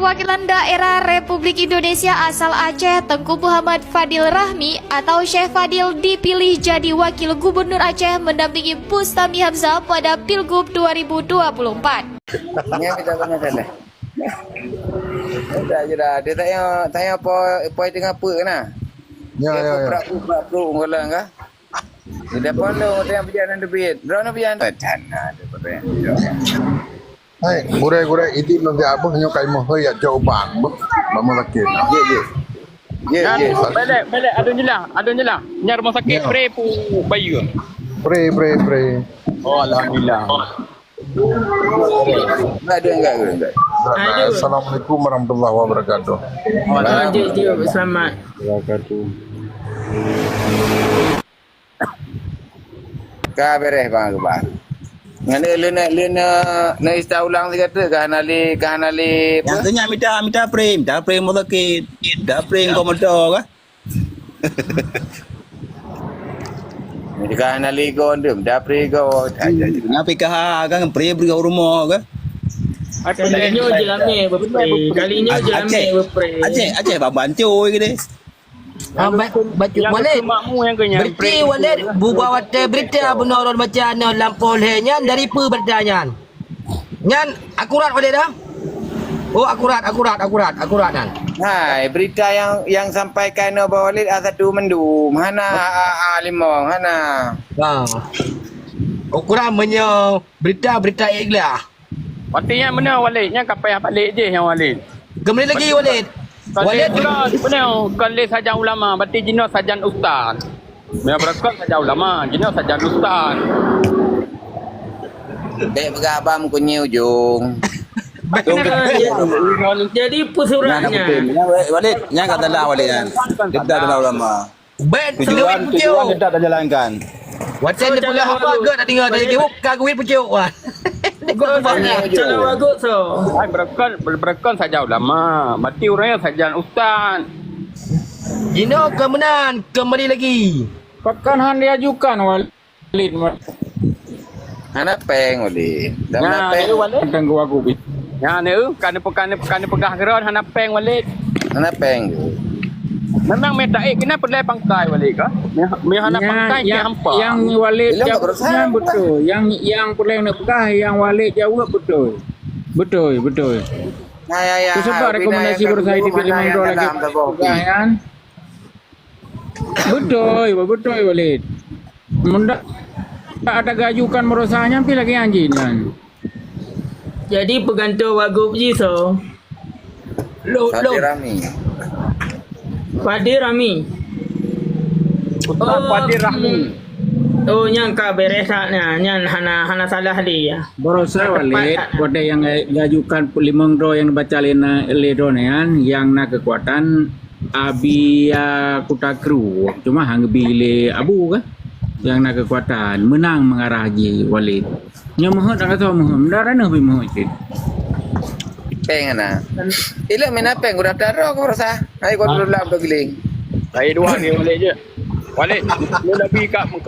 Perwakilan Daerah Republik Indonesia asal Aceh Tengku Muhammad Fadil Rahmi atau Syekh Fadil dipilih jadi Wakil Gubernur Aceh mendampingi Bustami Hamzah pada Pilgub 2024. Ini kita banyak salah. Dah je dah. Dia tanya apa dengan apa kena. Ya. Berak ngolah kah? Dia pun lo tanya perjalanan debit. Drone perjalanan tanah daripada. Hai, gure itu nanti apa hanya kai mau ya jauh bang, mama lakir. Ya. Balik ada je lah. Nyar rumah sakit pre pu bayu. Pre. Oh alhamdulillah. Enggak ada. Assalamualaikum warahmatullahi wabarakatuh. Waalaikumsalam. Selamat. Ka beres bang kebal. Ngana lena ista ulang dia kata kahanali Yang tu nya minta frame mo sakit. Dah frame komodo ka. ni kahanali ko ndum dah prigo. Ngapi ka kan frame beri rumah ka. Kalinya je lame berpray. Kalinya je lame berpray. Aceh bantu ke dia. Baca Walid. Berita Walid buat berita benar macam mana lampau lehnya dari pe bertanya. Nyan akurat Walid dah. Oh akurat nan. Hai, berita yang sampaikan Abah Walid satu mendum. Hana limong, hana. Ukuran menyo berita ikhlas. Artinya benar Walid, nya kapai balik je yang Walid. Kembali lagi Walid. Walid pula benar kalau saja ulama, berarti jenis sajan ustaz. Mereka berakal saja ulama, jenis sajan ustaz. Baik berabam kunyi ujung. Jadi pusurannya. Walid, nya kata lah Walid kan. Kita adalah ulama. Bet Tujuan kita dah jalankan. Wacana dia pula apa ke tak tinggal dia kau kagui pucuk wah. Kau banyak cara bagus so. Hai berakal saja ulama, berarti orangnya sajan ustaz. Jino kemenan kembali lagi. Pakan han diajukan Walid. Hana peng Walid. Dah Nah, peng. ni Walid. Tentang gua aku. Ya ni kan pegah geron hana peng Walid. Hana peng. Memang medaik kena pelai pangkai Walid ka? Mi hana pangkai ke hampa. Yang Walid Bilang tak berusaha. jawabnya betul. Yang pelai nak pegah yang Walid jawab betul. Betul. Ya. Itu sebab rekomendasi berusaha di pilih mandor lagi. Kan? Betul Walid. Mendak tak ada gajukan merosanya pi lagi anjing kan. Jadi pegantung wagub je so. Sati Rami. Fadil Rami. Ustaz Fadil Rahmi. Oh yang ka beresaknya, yang hana salah dia. Berusaha Walid, pada yang gajukan limang do yang baca ledonean yang nak kekuatan abia kutakru. Cuma hang bile abu kan yang nak kekuatan menang mengarah haji Walid. Nya mohon tak tahu mohon darah nak mohon cik. Peng hana. Ila mina peng udah daro ko rasa. Hai ko dulu lam to giling. Dari dua ni Walid je. Walid,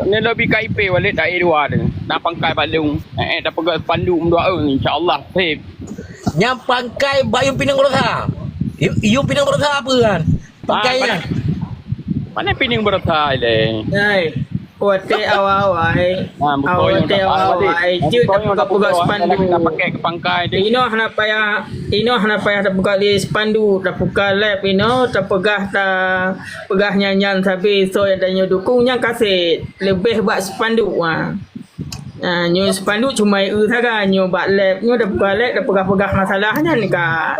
ni lebih KIP Walid dari dua dia. Nak pangkai balung. Dah pegang pandu mendoa insya-Allah safe. Yang pangkai bayung pinang berusaha. Iu pinang berusaha apa kan? Pangkai kan. Mana pining berata le. Hai. Wate awai. Awate awai. Je tak pegang spandu. Tak pakai ke pangkai dia. Ino hana payah tak pegang di spandu, tak pegang lab tak pegah nyanyian tapi so adanya dukungnya kasih lebih buat spandu nyo spandu cuma saja nyo buat lab nyo dah pegang lab dah pegah masalahnya ni ka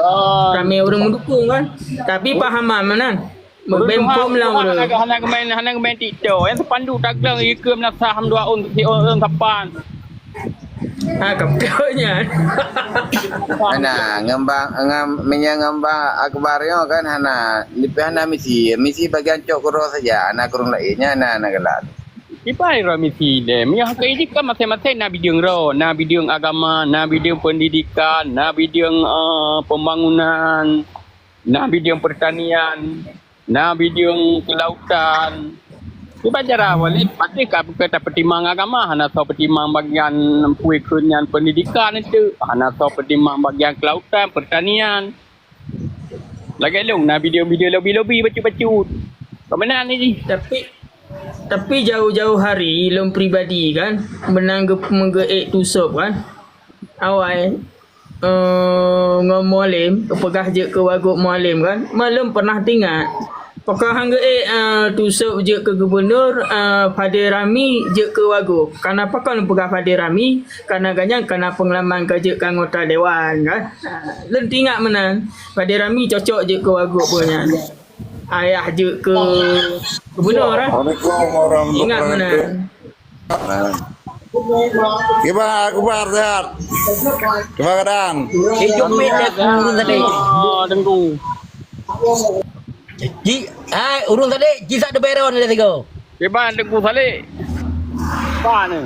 ramai orang mendukung kan tapi pahaman mana Bempom lah orang. Hana main TikTok. Yang terpandu tak gelang ikut menasah dua orang kapan. Kapalnya. Hana ngambang akbar yo kan hana lebih hana misi bagian cok kuro saja anak kurung lainnya hana gelat. Ipa ramisi le. Mia hak ini kan masing-masing na bidang na bidang agama, na bidang pendidikan, na bidang pembangunan, na bidang pertanian. Nah, bidang kelautan. Itu belajar Walid. Pasti kata pertimbangan agama. Hana tahu pertimbangan bagian puikunyan pendidikan itu. Hana tahu pertimbangan bagian kelautan, pertanian. Lagi long na video-video lobi-lobi bacut-bacut. Kau mana ni? Tapi jauh-jauh hari ilmu pribadi kan menang menggeek tusuk kan. Awal ngomolim pegah je ke waguk mualim kan. Malam pernah tinggal pokok hangga tusuk je ke gubernur pada Rami je ke waguk. Kenapa kau pegah pada Rami? Karena ganyang karena pengalaman kerja ke anggota dewan kan. Len tinggal menang pada Rami cocok je ke waguk punya. Ayah je ke gubernur kan. Ingat menang. Gimana kabar sehat? Gimana kadang? Jom meet urun tadi. Tengku. Urun tadi kisah de beron dia tiga. Keban tengku salik. Apa ni?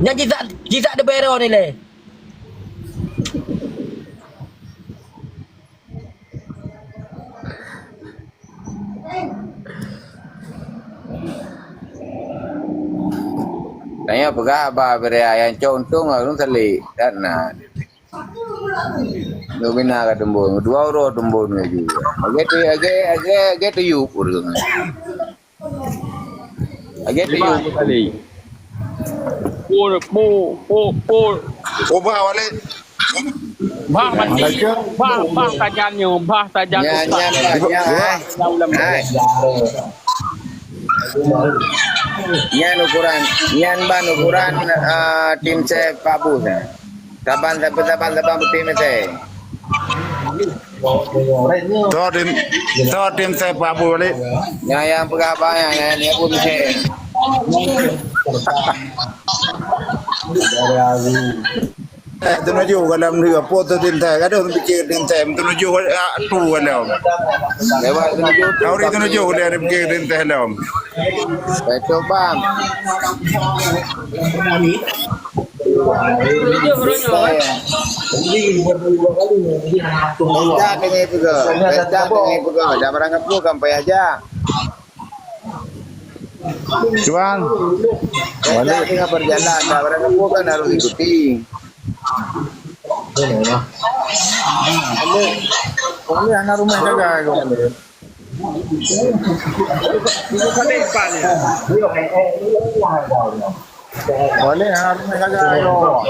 Yang kisah de beron ni le. Tanya pegah abah berea yang contoh ngurung salik dan nah. Nubina ka tembung, 2 euro tembung ni juga. Age tu yuk urung. Age tu yuk salik. Por. Ubah wale. Bah mati. Bah sajannya, bah sajan. Nyan ukuran tim saya Pabu saya. Taban tim saya. So tim saya Pabu wale. Yang pegah apa yang pun saya. Tunuju dalam dia foto tim saya. Kadang pikir tim saya tunuju tu dalam. Lewat tunuju. Kau ni tunuju dia pikir tim saya dalam. Saya coba. Dah dengan itu ke. Dah barang apa sampai aja. Cuman Wala tengah berjalan. Dah barang apa kan harus ikuti. Wale anak rumah jaga kau. Wale anak rumah jaga kau.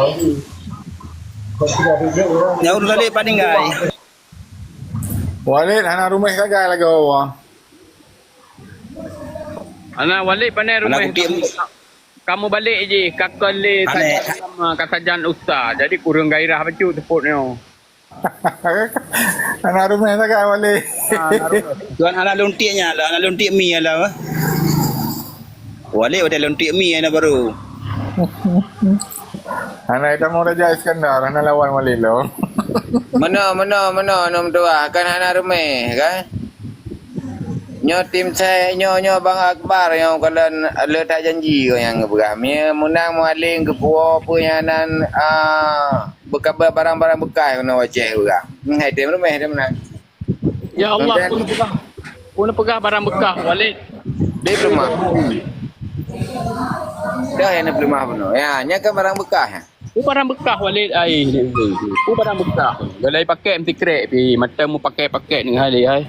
Yang urun salik paninggai. Wale anak rumah jaga lagi kau. Anak balik pandai rumah. Anak kutim. Kamu balik je kakak le sama kasajan ustaz. Jadi kurang gairah bacu teputnya. Anak rumah jaga wale. Tuan anak lontiknya lah, anak lontik mi lah. Wale ada lontik mi anak baru. Anak itu mau Raja Iskandar, anak lawan wale lo. Mana nom tua kan anak rumah kan. Nyo tim saya nyo Bang Akbar yang kalian letak janji yang berkami menang mualing ke puau penyanan bekas barang-barang bekas kena wajah juga. Hai tim rumah dia menang. Ya Allah, pun pegah barang bekas balik. Dia rumah. Dah yang nak rumah penuh. Ya, nya kan barang bekas ya. Barang bekas balik ai. Barang bekas. Kalau pakai mesti krek pi, mata mu pakai dengan hari ai.